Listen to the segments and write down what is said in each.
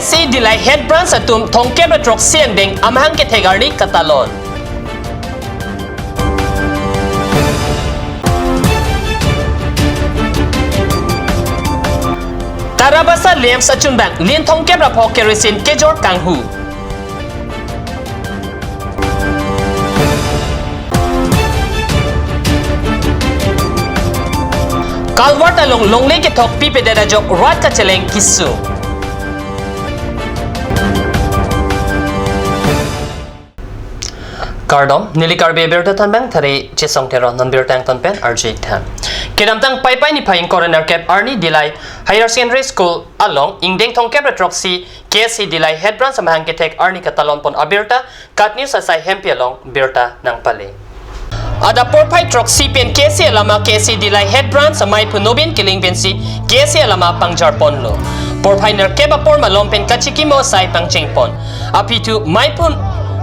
KC Dilay Head Branch atum thongke betrok siang deng amahang ke tegarni katalon. Tarabasa lem sachun bang lin thongke rapok keresin kejor kanghu. Kalwart along longle ke thok pipe dera jok rat ka cheleng kisu. Kardom nilikar beber tan bang thare chesong tero non bir tang ton pen RJ tham. Kedamtang pai ni phaing coroner cap Arni Dilay Higher Secondary School along ingdeng thongkep retroxy KC Dilay Head Branch samahang ke tek Arni katalon pon abirta kat news asai hempi along birta nang pale. Ada porpai troxy pen KC alama KC Dilay Head Branch samai punobin kiling pensi KC alama pangjar ponlo. Porpai nerkeba por malom pen kachiki mo sai pangching pon. Apitu mai pun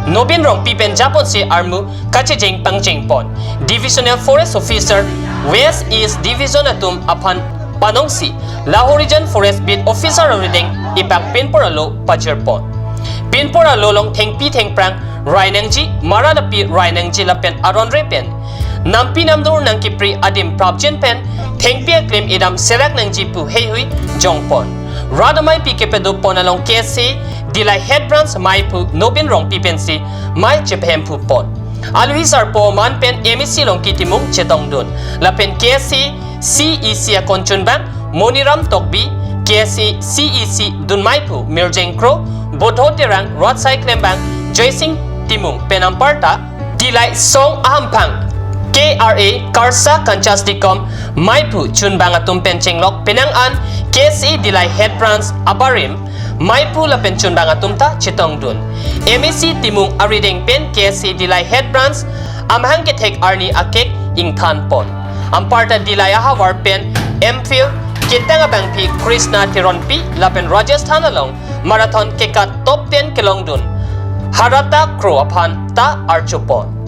Nobin rong pipen Japon si armu kachijing pangching pon. Divisional Forest Officer West East Division atum apan panongsi Lahore Region Forest Beat Officer reading ipak pinporalo pajirpon. Pinporalo long thengpi thengprang Rainangji Maranapi Rainangji lapen aron repen. Nampi namdur nang kipri adim prabjen pen thengpi claim idam serak nangji pu heihui jongpon. Radamai pikepedo ponalong KC Dilay Head Branch mai pu nobin rong pipensi mai chephem pu pon. Aluhisar po man pen MEC long kitimung chetong dun. Lapen KC CEC akonchun bang Moniram Tokbi KC CEC dun mai pu Mirjeng Kro Bodho Terang Roadside Klembang Joysing Timung Penamparta Dilay Song Ahampang KRA Karsa Kanchasdikom Maipu Chunbang atum penchenglok Penangan KC Dilay Head Branch Abarim Maipu la penchunbang atumta chitong dun. MEC Timung Arideng Pen KC Dilay Head Branch amahang ke tek Arni akek ingthan pon. Amparta Dilay Ahawar Pen MPhil Kitanga Bangpi Krishna Tironpi lapen Rajasthan along Marathon kekat top 10 kilong dun. Harata Kro apan ta Archupon.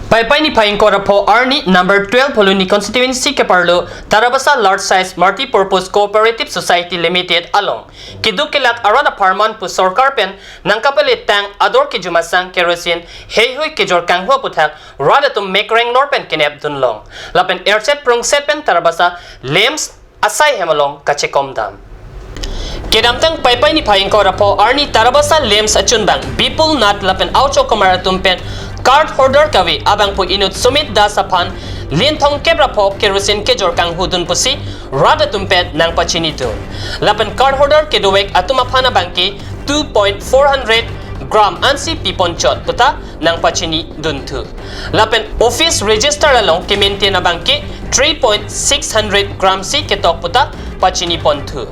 Pai ni phaing kora po Arni number 12 Poluni constituency ke parlo Tarabasa large size multi purpose cooperative society limited along kidukilak arada parman pu sarkar pen nangkapalit tang ador ki jumasang kerosene heihui ke jor kangho puthak rada tum mekreng lor pen kenep dunlong lapen airset prong set pen Tarabasa lems asai hemalong kachekom dam. Kedamtang pai ni phaing kora po Arni Tarabasa lems achunbang bipul nat lapen aucho kamaratum pen card holder kawi abang pu inut sumit dasapan linthong kebra pop kerosene ke jorkang hudun pusi rada tumpet nang pachini tu lapan card holder ke duwek atuma phana bangki 2.400 gram ansi pipon chot puta nang pachini dun tu lapan office register along ke maintain bangki 3.600 gram si ke tok puta pachini pon tu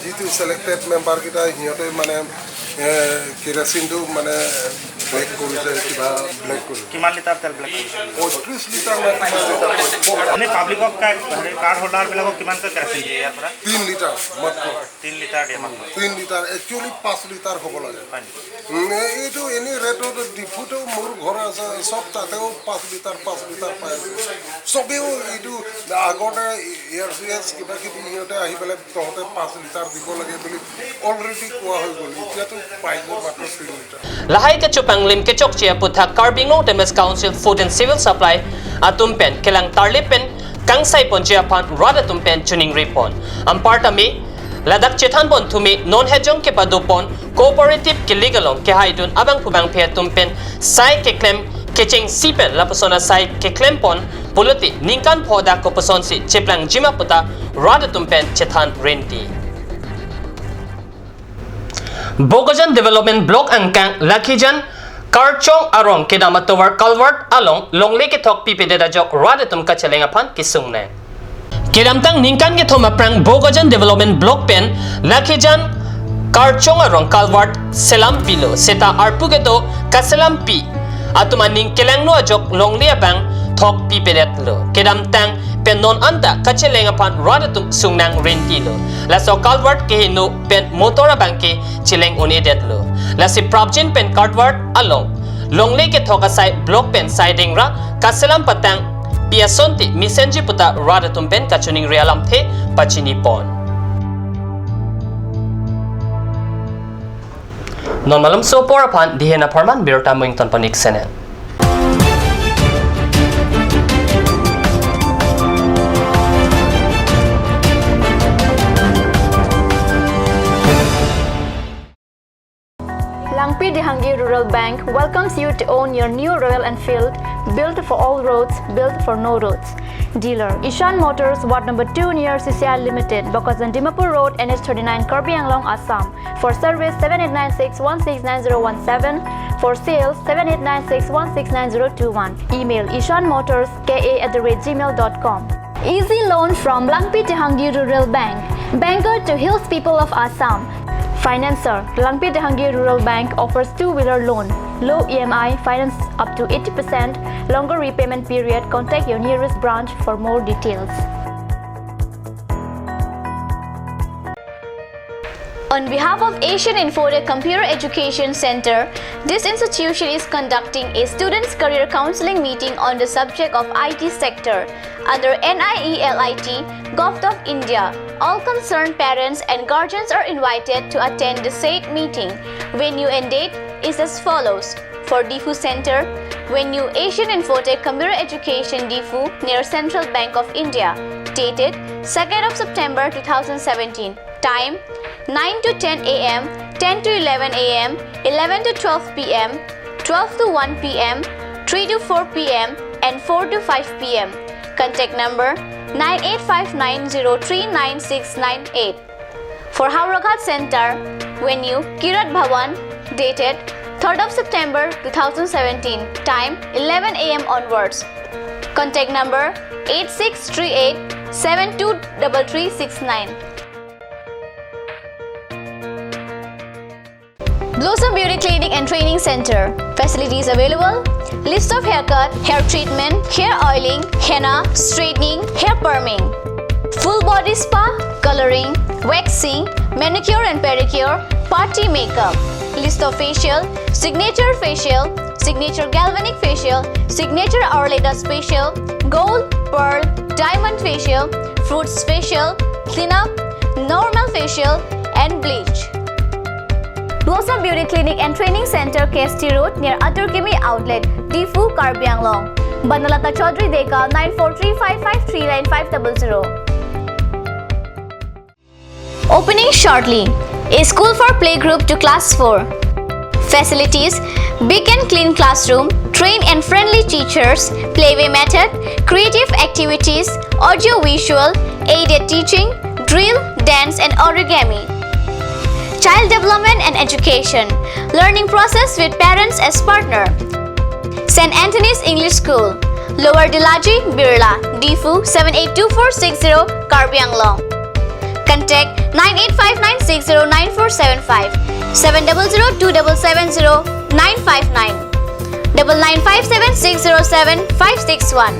jitu selected member kita hiyote mane kerosene tu mane black korise kiba black korise কিমান litre তেল Blake 30 litre মান মানে পাব্লিকক card holder বিলাকক কিমান কৈ কেৰাচিন দিয়ে ইয়াৰ পৰা 3 লিটাৰ মাত্ৰ 3 লিটাৰ দিয়ে মাত্ৰ 3 লিটাৰ একচুয়ালি 5 লিটাৰ হ'ব লাগে এইটো এনি ৰেটত ডিফুটো মোৰ ঘৰ আছে সব তাতেও 5 লিটাৰ পাই আছে সবেও এইটো আগতে এয়াৰচিএস কিবা কিবি ইহঁতে আহি পেলাই তহঁতে 5 লিটাৰ দিব লাগে বুলি অলৰেডি কোৱা হৈ গ'ল এতিয়াতো পাইছে মাত্ৰ 3 litre Lahai ke chupang lim ke chok chia putha Karbingo Demes Council Food and Civil Supply atum pen kelang tarlipen kangsai pon chia pan rada tum pen tuning repon amparta me ladak chethan pon thumi non hejong ke padopon cooperative ke legalong ke haidun abang pubang phe tum pen sai ke claim kecheng sipen la persona sai ke claim pon puluti ningkan phoda ko person si cheplang jima puta rada tum pen chethan renti Bogajan Development Block angkang Lakhijan Karchong Arong Kedamatowar Calvert along Longle ke thok pipe de dajok radatum ka chelenga phan kisung ne Kedamtang ningkan ke thoma prang Bogajan Development Block pen Lakhijan Karchong Arong Calvert Selam Pilo seta arpuge to kaselam pi atuma ning kelang no ajok Longle bang thok pipe det lo Kedamtang pen non anta kachelenga pan radatum sungnang renti lo la so calvert ke no pen motora banki chileng unidet lo la si probjin pen calvert along longle ke thoka sai block pen siding ra kaselam patang piasonti misenji puta radatum pen kachuning realam the pachini pon non malam so por pan dihena parman birta muington panik senen Langpi Dehangi Rural Bank welcomes you to own your new Royal Enfield, built for all roads, built for no roads. Dealer Ishan Motors, Ward number 2 near CCI Limited, Bokazan Dimapur Road, NH39, Karbi Anglong, Assam. For service 7896169017. For sales 7896169021. Email ishanmotors.ka@gmail.com. Easy loan from Langpi Dehangi Rural Bank, banker to hills people of Assam. Financer, Langpi Dehangi Rural Bank offers two-wheeler loan, low EMI, finance up to 80%, longer repayment period. Contact your nearest branch for more details. On behalf of Asian Infotech Computer Education Center, this institution is conducting a students' career counseling meeting on the subject of IT sector under NIELIT, Gov of India. All concerned parents and guardians are invited to attend the said meeting. Venue and date is as follows. For DIFU Center, venue Asian Infotech Computer Education DIFU near Central Bank of India. Dated 2nd of September 2017. Time 9 to 10 a.m., 10 to 11 a.m., 11 to 12 p.m., 12 to 1 p.m., 3 to 4 p.m. and 4 to 5 p.m. Contact number 9859039698. For Hauragat Center, venue Kirat Bhawan, dated 3rd of September 2017, time 11 a.m. onwards. Contact number 8638723369. Blossom Beauty Clinic and Training Center. Facilities available: list of haircut, hair treatment, hair oiling, henna, straightening, hair perming, full body spa, coloring, waxing, manicure and pedicure, party makeup. List of facial: signature facial, signature galvanic facial, signature Auraleda facial, gold, pearl, diamond facial, fruits facial, cleanup, normal facial and bleach. Blossom Beauty Clinic and Training Center, KST Road near Aturkimi Outlet, Difu, Karbi Anglong. Banalata Chaudhary Deka 9435539500. Opening shortly. A school for playgroup to class 4. Facilities: big and clean classroom, trained and friendly teachers, playway method, creative activities, audio-visual, aided teaching, drill, dance and origami. Child development and education. Learning process with parents as partner. St. Anthony's English School, Lower Dilaji, Birla, Difu 782460, Karbi Anglong. Contact 9859609475, 70027709599, 9957607561.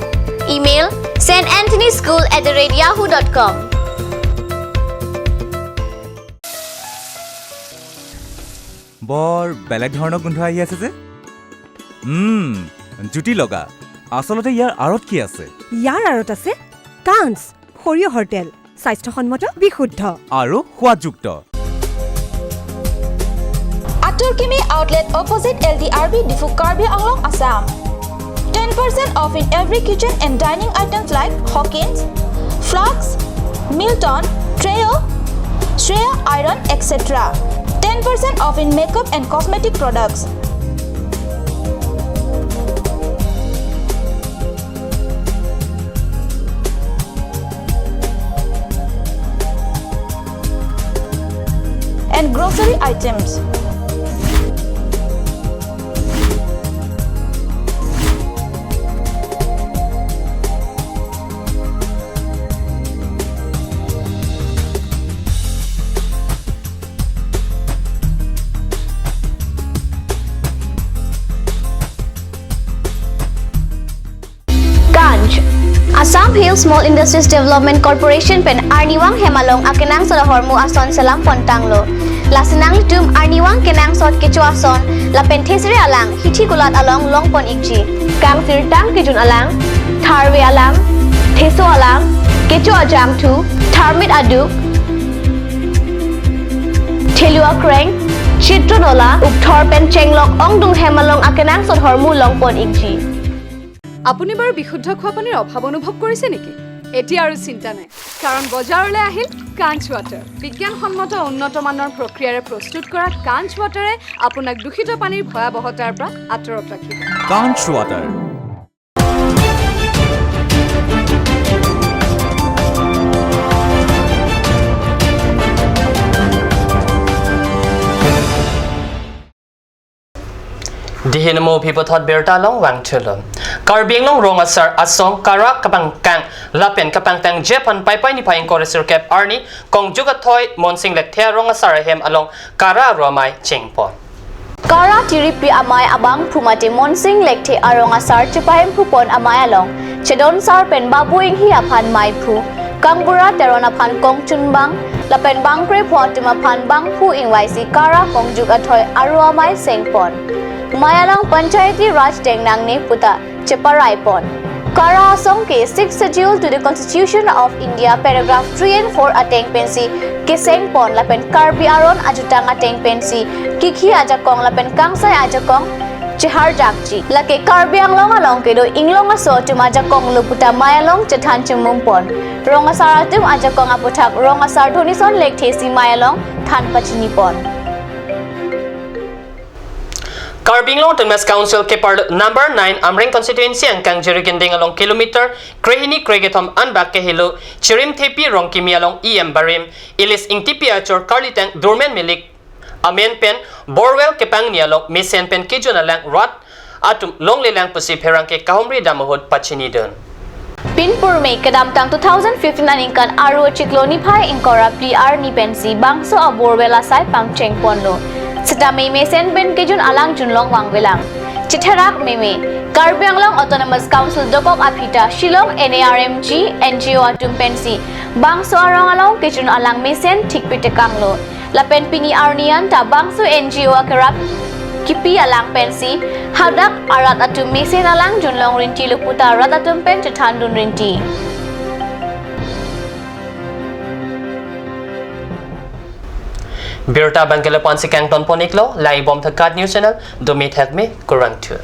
Email santanthonyschool@yahoo.com. বৰ বেলেগ ধৰণৰ গোন্ধ আহি আছে যে জুতি লগা আচলতে ইয়াৰ আঁৰত কি আছে ইয়াৰ আঁৰত আছে কাঞ্চ সৰিয়হৰ তেল স্বাস্থ্যসন্মত বিশুদ্ধ আৰু সোৱাদযুক্ত Aturkimi Outlet opposite LDRB Difu Karbi Anglong Assam. 10% off in every kitchen and dining items like Hawkins, Flax, Milton, Treo, Shreya Iron, etc. 10% off in makeup and cosmetic products. And grocery items. Assam Hill Small Industries Development Corporation pen Arniwang Hemalong akenang sa hormu ason salam pontanglo. Lasinang litum Arniwang kenang sot kecu ason la pen thesire alang hithi gulat along longpon ikji. Kang sirtang kijun alang, tharwe alang, theso alang, kecu ajam tu, tharmit aduk, thelua kreng, chitronola, upthor pen chenglok ongdung Hemalong akenang sot hormu longpon ikji. আপুনি বাৰু বিশুদ্ধ খোৱা পানীৰ অভাৱ অনুভৱ কৰিছে নেকি? এতিয়া আৰু চিন্তা নাই, কাৰণ বজাৰলৈ আহিল কাঞ্চ ৱাটাৰ। বিজ্ঞানসন্মত উন্নত মানৰ প্ৰক্ৰিয়াৰে প্ৰস্তুত কৰা কাঞ্চ ৱাটাৰে আপোনাক দূষিত পানীৰ ভয়াৱহতাৰ পৰা আঁতৰত ৰাখিব। কাঞ্চ water. Dihin mo pipotot bertalong wang chulum. Karbing long rong asar asong kara kapang kang lapen kapang tang Japan pai ni paing koresur kep arni kong juga toy monsing lek thea rong asar hem along kara romai chingpo. Kara tiripi amai abang pumati monsing lekte arong asar chupahem pupon amai along. Chedon sar pen babuing hi apan mai pu. Kangbura teron apan kong chunbang. Lapen bang pre photima pan bang pu ingwaisi kara kong juga toy aru amai sengpon. Mayalong Panchayati Raj Tengnang ne puta Cheparaipon. Kara asong ke 6th schedule to the Constitution of India paragraph 3 and 4 ateng pensi keseng pon lapen karbi aron ajutang ateng pensi kiki ajakong lapen kangsai ajakong chehar jakji lake karbi anglong along ke do inglong aso tum ajakong luputa mayalong chethan chumumpon rong asaratum ajakong aputhak rong asar dhonison lek thesi mayalong than pachinipon. Karbing long Tunmas Council Kepar number 9 Amring constituency ang kang jiriginding along kilometer Krehini Kregetom Anbak Kehilo Chirim Tepi Rong Kimi along EM Barim Ilis Ingtipi Achor Karlitang Durmen Milik Amen Pen Borwell Kepang Nialong Misen Pen Kijuna Lang Rot Atum Long Lilang Pusip Herang ke Kahumri Damuhod Pachinidon. Pinpur May kadamtang 2015 ingkan aru cikloni pai ingkora pli ar ni pensi bangso a Borwell asai pangcheng ponlo. Seta meme sen ben kejun alang junlong wangwelang. Chitherak meme Karbi Anglong Autonomous Council dokok apita Shillong NARMG NGO atum pensi bangso arong along kejun alang mesen thikpite kanglo. Lapen pini arnian ta bangso NGO akerap kipi alang pensi hadak arat atum mesen alang junlong rinti luputa arat atum pen chethandun rinti. Birta Bangkelepan si Kang Ton Poniklo, Lai Bom Thakat News Channel, Dumit Hekme, Kurang 2.